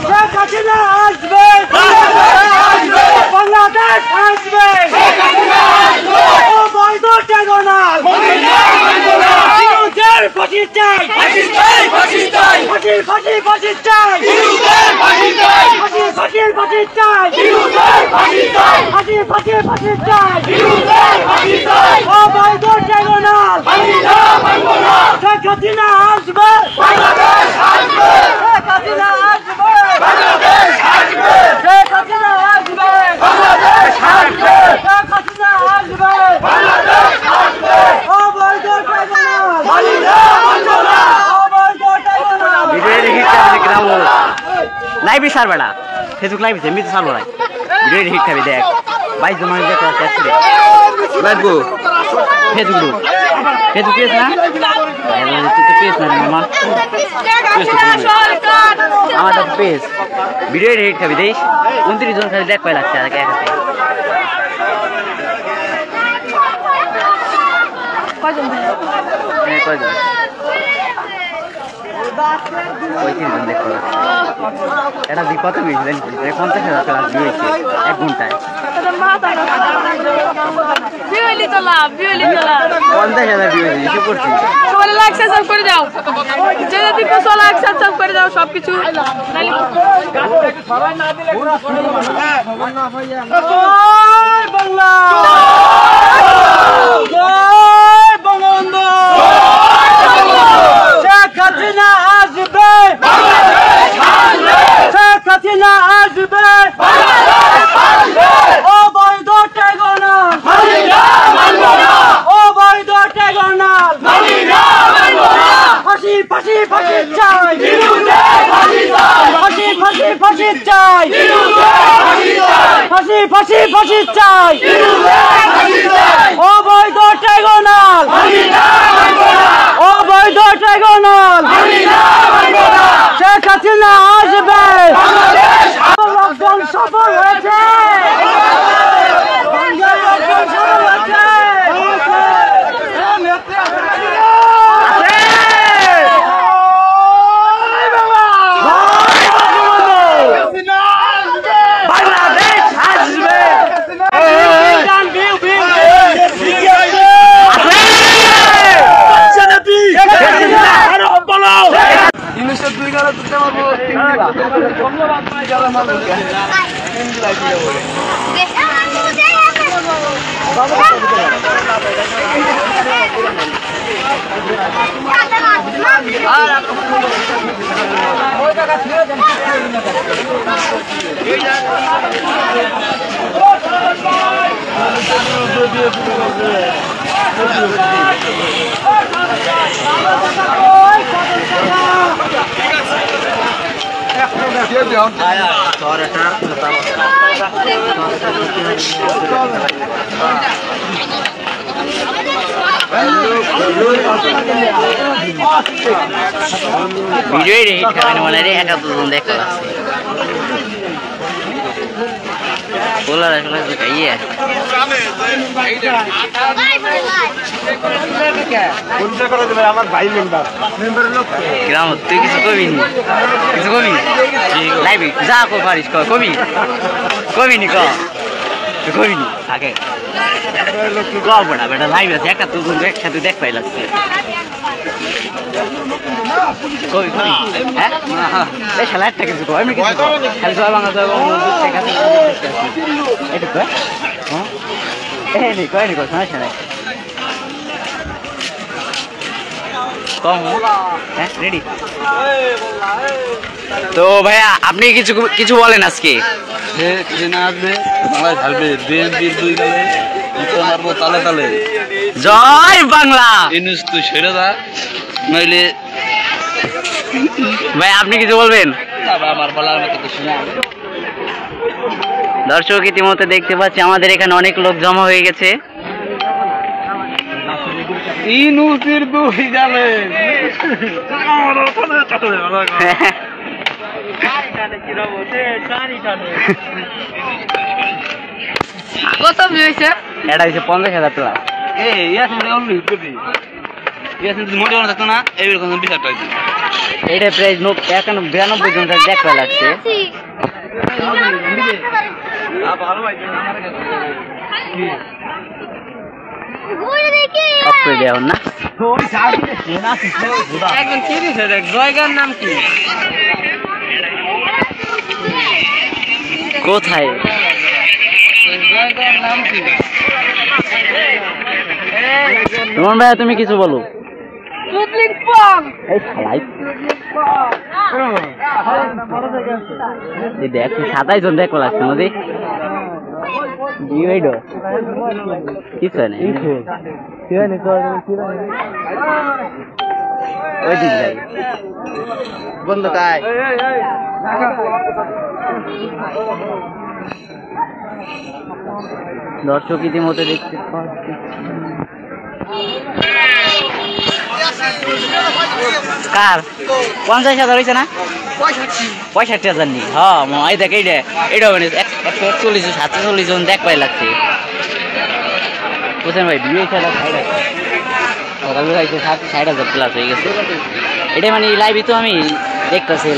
শেখ হাসিনা আসবে, বাংলাদেশ আসবে, অবৈধ ট্রাইব্যুনাল ফাঁসি চাই, ফাঁসি চাই, ফাঁসি চাই, ফাঁসি ফাঁসি ফাঁসি চাই, ফাঁসি ফাঁসি ফাঁসি চাই, ফাঁসি ফাঁসি ফাঁসি চাই, অবৈধ ট্রাইব্যুনাল শেখ হাসিনা আসবে, শেখ হাসিনা আসবে, শেখ হাসিনা আসবে, শেখ হাসিনা আসবে, অবৈধ ট্রাইব্যুনাল লাইভ সার বেড়া ফেসবুক লাইভ এমনি তো সার বেড়াই ভিডিও হিট খাবি দেখ 22 জন মানুষ দেখতে আসছে লাইভ ফেসবুক ফেসবুক পেজ না তুই তো পেজ না রে মামা আমার তো পেজ ভিডিও হিট খাবি দেখ 29 জন খালি দেখ পাই লাগছে আর একা কয়জন কয়জন এটা দি কত বেশি 50,000 ক্লাস দিয়েছে 1 ঘন্টায় 50,000 দিয়েছে হিসেব করছি সবাই লাইক সাবস্ক্রাইব করে দাও যে যদি কিছু লাইক সাবস্ক্রাইব করে দাও সবকিছু সবাই না দিলে বাংলা জয় বঙ্গবন্ধু শেখ হাসিনা আসবে, শেখ হাসিনা আসবে, অবৈধ ট্রাইব্যুনাল অবৈধ ট্রাইব্যুনাল ফাঁসি ফাঁসি ফাঁসি চাই, ফাঁসি ফাঁসি ফাঁসি চাই, ফাঁসি ফাঁসি ফাঁসি চাই, অবৈধ ট্রাইব্যুনাল অবৈধ ট্রাইব্যুনাল শেখ হাসিনা আসবে, লকডাউন সফল হয়েছে, লকডাউন সফল হয়েছে, বাংলাদেশ আসবে, ভিডিও হিট খাবে না মানে 71 জন দেখতে আছে বলা রাখলে তো কাইয়ে কোনটা করে দেবে আমার ভাই মেম্বার লোক গ্রাম তুই কিছু কবি লাইভে যা কো পারিস কবি নি ক তুই কবি নি আগে লোক তুই কব না বেটা লাইভে আছে 71 জন একসাথে দেখ পাই লাগছে কবি হ্যাঁ এই শালাটা কিছু কই আমি কিছু খালি জয় বাংলা জয় বঙ্গবন্ধু শেখ হাসিনা এটা তো হ্যাঁ এই নি কই সমস্যা নাই কম হ্যাঁ রেডি তো ভাইয়া আপনি কিছু বলেন আজকে আসবে বাংলাদেশ আসবে বিএনপির 2 গালে মারবো তালে তালে জয় বাংলা ইনুস তুই ছেড়ে দা নইলে ভাই আপনি কিছু বলবেন আমার বলার মতো কিছু না দর্শক ইতিমধ্যে দেখতে পাচ্ছি আমাদের এখানে অনেক লোক জমা হয়ে গেছে ইনুসের 2 গালে কত হয়েছে এটা হচ্ছে 50,000 টাকা এই ইয়াসিন অলরেডি করবি ইয়াসিন মোটে থাকতো না এইরকম বিচারটা এটা প্রায় 92 জন দেখবা লাগছে। না জয়গার নাম কি? কোথায় রোহন ভাইয়া তুমি কিছু বলো। দেখ 27 জন দেখবো লাগছে নদী কিছু নেই ওই দিক যাই বন্ধ তাই দর্শক ইতিমধ্যে দেখতে কার 50,000 হয়েছে না 65,000 নি হ্যাঁ এই দেখ এইটা মানে 141 জন দেখ পাই লাগছে বুঝছেন ভাই বিয়ে খেলা 60,000 প্লাস হয়ে গেছে এটা মানে লাইভে তো আমি দেখতেছি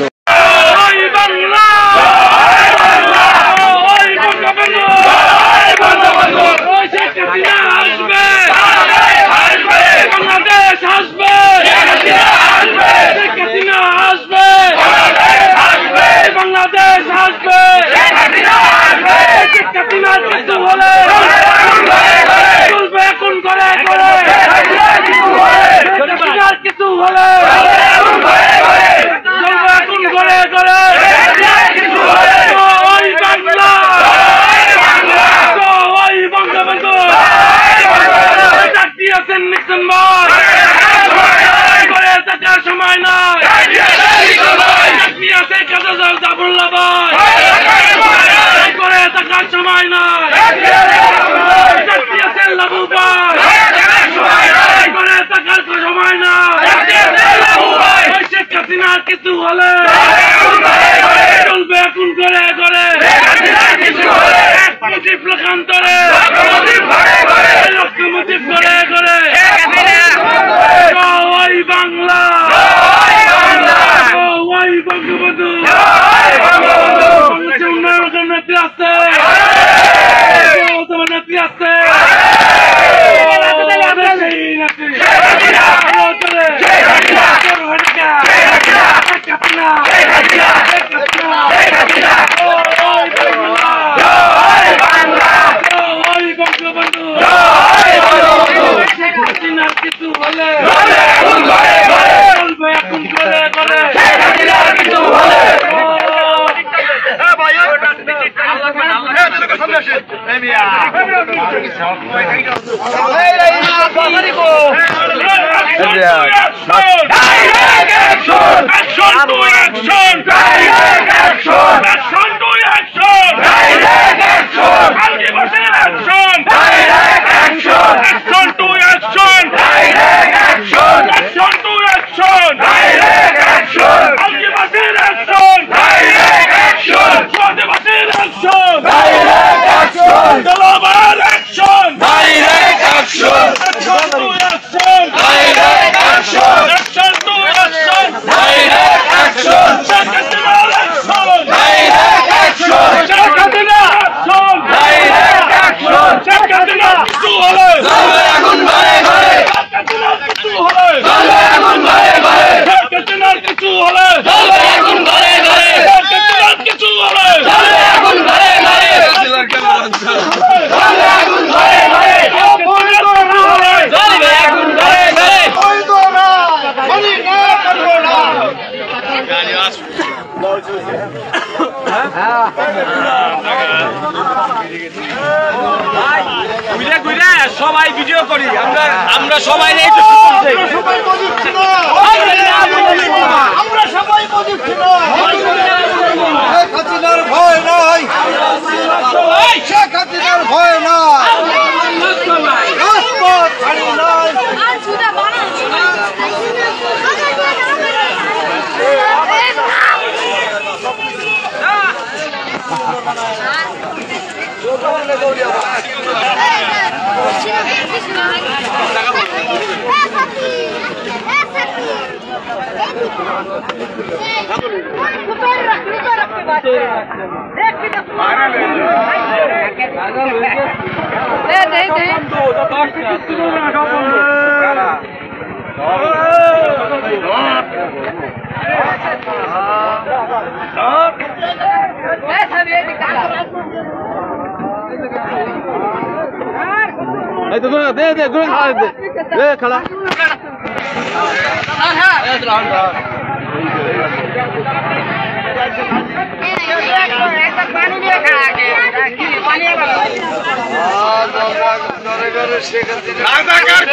সবাই ভিডিও করি আমরা সবাই ভয় নাই ভয় না दे खड़ा রাজাকার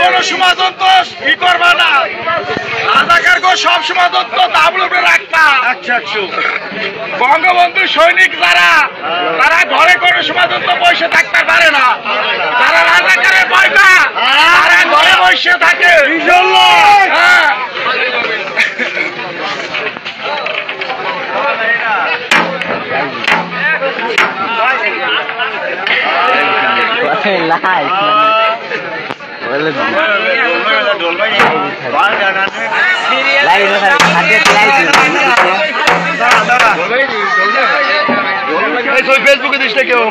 কোন সমাজতন্ত্র কি করবা না রাজাকার সব সমাজতন্ত্র তাবলুকে রাখবা। আচ্ছা বঙ্গবন্ধু সৈনিক যারা তারা ঘরে কোনো সমাজতন্ত্র বসে থাকতে পারে না, যারা রাজাকারের ভয়টা তারা ঘরে বসে থাকে। হ্যাঁ ফেসবুকে দিস কেউ